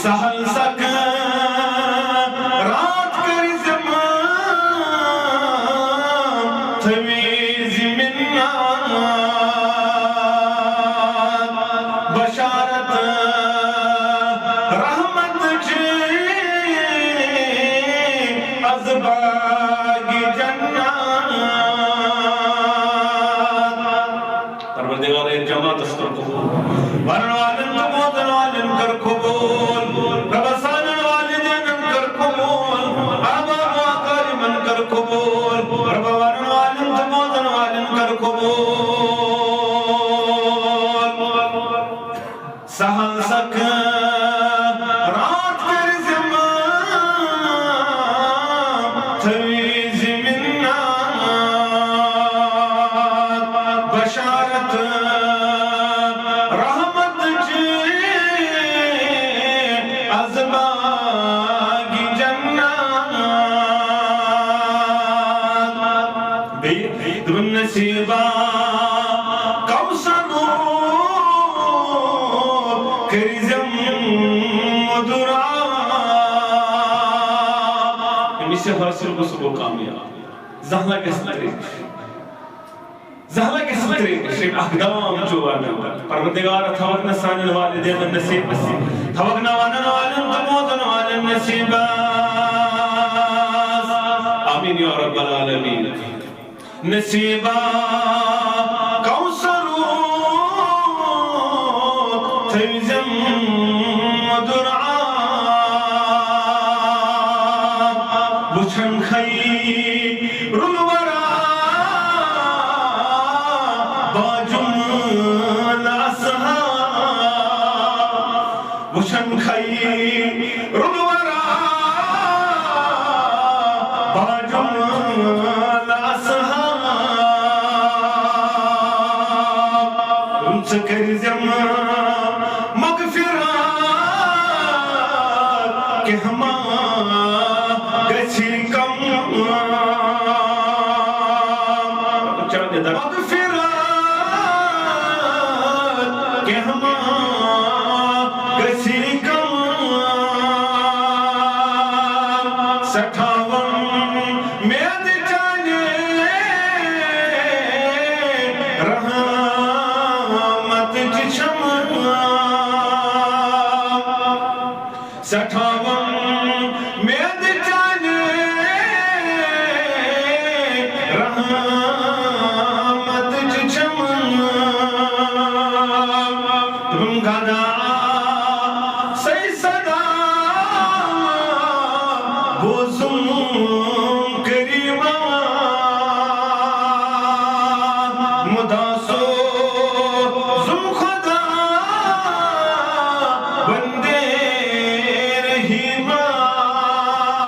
सहल सक रात कर जमान थवीज मिन्नात बशारत रहमत जी अज़बागी जन्नत परवरदिगार जमात अस्कर कबूल वरन वालिन वालिन कर कबूल रबसान वालिदैन कर कबूल आबा वालिन कर कबूल रबवान वालिन वालिन कर कबूल सहल सक रात कर जमान थवीज मिन्नात बशारत रहमत जी अज़बागी जन्नत बेदुन नसीबा कौसर करिज़म मधुरा इसे हासिल को सुबह कामयाब ज़हला के सत्रे शेख अक़दाम चुवाना परवरदिगार थवकना सानिन वालिदैन नसीब थवकना वानन वालिन तमोदन वालिन नसीब आमीन या रब्बल आलमीन नसीबा कौसर थवीज़म मधुरा बुछन खैरुल वरा बाजुल असहाब बुछन खैरुल वरा बाजुल असहाब उनसे कर ज़मान मग़फ़िरत के हमा गछि कम मग़फ़िरत के हमा गछि कम सठावन मेद जाने रहमत जी शमा सठावन मेद जाने रहमत जी शमा तुम गदा सही सदा बोज़ुम करीमा मुदासो